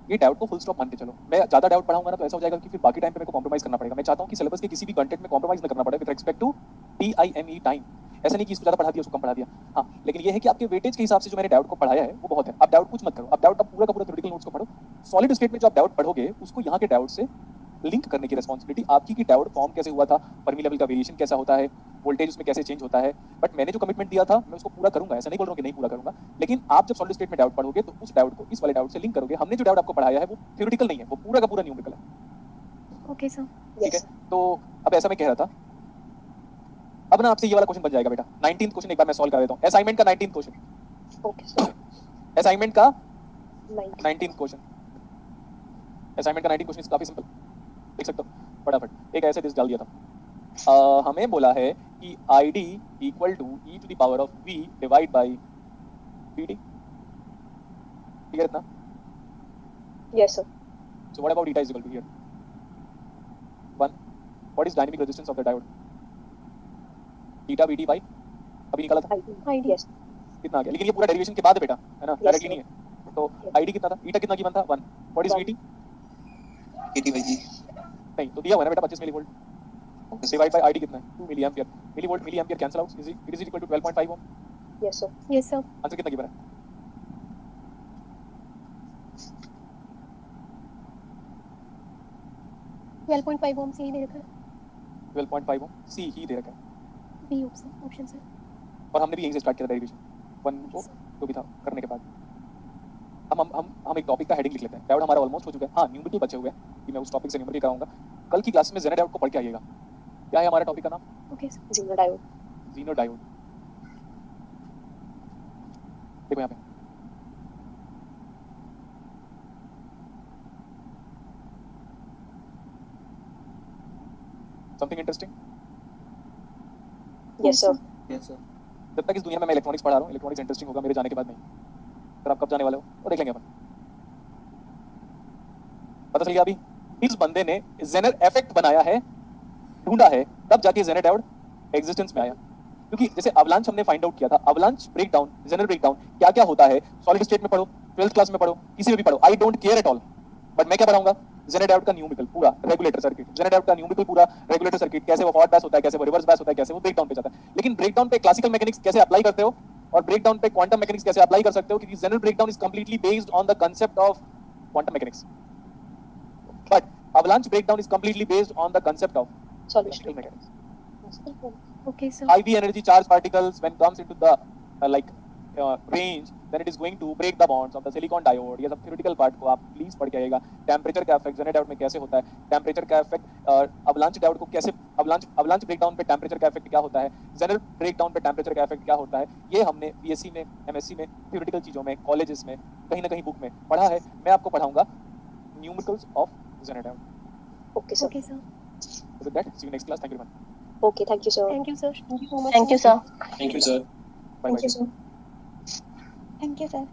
ये डाउट को फुल स्टॉप मान के चलो। मैं ज्यादा डाउट पढ़ाऊंगा ना तो ऐसा हो जाएगा कि फिर बाकी टाइम पे मेरे को कॉम्प्रोमाइज करना पड़ेगा। मैं चाहता हूं कि सिलेबस के किसी भी कंटेंट में कॉम्प्रोमाइज न करना पड़े with respect to TIME time. ऐसा नहीं कि इसको ज्यादा पढ़ा दिया उसको कम पढ़ा दिया, हाँ, लेकिन ये है कि आपके वेटेज के हिसाब से जो मैंने डाउट को पढ़ाया है वो बहुत है। आप डाउट कुछ मत करो, आप डाउट पूरा का पूरा थ्योरेटिकल नोट्स को पढ़ो। सॉलिड स्टेट में जो आप डाउट पढ़ोगे उसको यहाँ के डाउट से लिंक करने की रिस्पॉन्सिबिलिटी आपकी, कि डाउट फॉर्म कैसे हुआ था, फर्मी लेवल का वेरिएशन कैसा होता है, वोल्टेज उसमें कैसे चेंज होता है। बट मैंने जो कमिटमेंट दिया था मैं उसको पूरा करूंगा, ऐसा नहीं बोल रहा हूं कि नहीं पूरा करूंगा, लेकिन आप जब सॉलिड स्टेट में डाउट पढ़ोगे तो उस डाउट को इस वाले डाउट से लिंक करोगे। हमने जो डाउट आपको पढ़ाया है वो थ्योरेटिकल नहीं है, वो पूरा का पूरा न्यूमेरिकल है। Okay, sir. ठीक है, Yes. तो अब ऐसा मैं कह रहा था, अब ना आपसे ये वाला क्वेश्चन बन जाएगा बेटा। 19th क्वेश्चन एक बार मैं सॉल्व कर देता हूं, असाइनमेंट का 19th question, Okay, sir. Assignment का 9. 19th क्वेश्चन, असाइनमेंट का 19th क्वेश्चन काफी सिंपल, देख सकते हो फटाफट। एक ऐसे दिस डाल दिया था, हमें बोला है कि ID equal to e to the power of v divide by vd, ठीक है इतना? Yes, sir. So what about eta is equal to here 1? What is dynamic resistance of the diode? eta vd by अभी निकाला था ID. Yes. कितना आ गया, लेकिन ये पूरा डेरिवेशन के बाद है बेटा, है ना, डायरेक्टली sir. नहीं है। तो ID कितना था, eta कितना गिवन था 1, what is One. vt? KT by G. नहीं तो दिया हुआ है ना बेटा 25 millivolt, Okay, sir. Divide by ID कितना है 2 milliampere, millivolt milliampere cancel out, it is equal to 12.5 ohm. Yes, sir. Yes, sir. Answer कितना गिवन है? 12.5 ohm से ही दे रखा है. 12.5 ओम, सी ही दे रखा है, B option sir. और हमने भी यहीं से स्टार्ट किया था डेरिवेशन 1 को जो भी था करने के बाद। हम एक टॉपिक का हेडिंग लिख लेते हैं। डाउट हमारा ऑलमोस्ट हो चुका है, हाँ न्यूमेरिकल बचे हुए हैं कि मैं उस टॉपिक से न्यूमेरिकल कराऊंगा। कल की क्लास में जेनर डायोड को पढ़ के आइएगा। क्या है हमारा टॉपिक का नाम? Okay, sir. Zener diode. जीनो डायोड। देखो यहाँ पे something interesting. Yes, sir. Yes, sir. जब तक इस दुनिया में मैं इलेक्ट्रॉनिक्स पढ़ा रहा हूँ, इलेक्ट्रॉनिक्स इंटरेस्टिंग होगा, मेरे जाने के बाद नहीं। फिर आप कब जाने वाले हो वो देख लेंगे अपन। पता चल गया अभी इस बंदे ने जेनर इफेक्ट बनाया है, ढूंढा है, तब जाके जेनर डायोड एग्जिस्टेंस में आया। क्योंकि जैसे अवलांच हमने फाइंड आउट किया था, अवलांच ब्रेकडाउन, जेनर ब्रेकडाउन क्या क्या होता है, सॉलिड स्टेट में पढ़ो, 12th क्लास में पढ़ो, किसी में भी पढ़ो, I don't care at all. But मैं क्या पढ़ाऊंगा? जेनर डायोड का न्यूमेरिकल पूरा रेगुलेटर सर्किट, जेनर डायोड का न्यूमेरिकल पूरा रेगुलेटर सर्किट, कैसे वो फॉरवर्ड बैस होता है, कैसे वो रिवर्स बैस होता है, कैसे वो ब्रेकडाउन पे जाता है। लेकिन ब्रेकडाउन पे क्लासिकल मैकेनिक्स कैसे अप्लाई करते हो और ब्रेकडाउन पे क्वांटम मैकेनिक्स कैसे अप्लाई कर सकते हो, क्योंकि Zener breakdown is completely based on the concept of quantum mechanics, but avalanche breakdown is completely based on the concept of Solid electrical state. mechanics. Okay, sir. IV energy charged particles when comes into the range, then it is going to break the bonds of the silicon diode. ये सब theoretical part को आप please पढ़ के आइएगा। Temperature का effect Jenner diode में कैसे होता है, टेम्परेचर का इफेक्ट अवलांच डायोड को कैसे, अवलांच ब्रेकडाउन पे टेम्परेचर का इफेक्ट क्या होता है, जेनर ब्रेकडाउन पे टेम्परेचर का इफेक्ट क्या होता है, ये हमने बीएससी में, एमएससी में, theoretical चीजों में, कॉलेजेस में, कहीं ना कहीं बुक में पढ़ा है। मैं आपको पढ़ाऊंगा numericals of zener diode. Okay, sir. Okay, sir. So with that, see you next class. Thank you very much. Okay, thank you, sir. Thank you, sir. Thank you so much. Thank you, sir. Thank you, sir. Bye bye. Thank you, sir. Thank you, sir.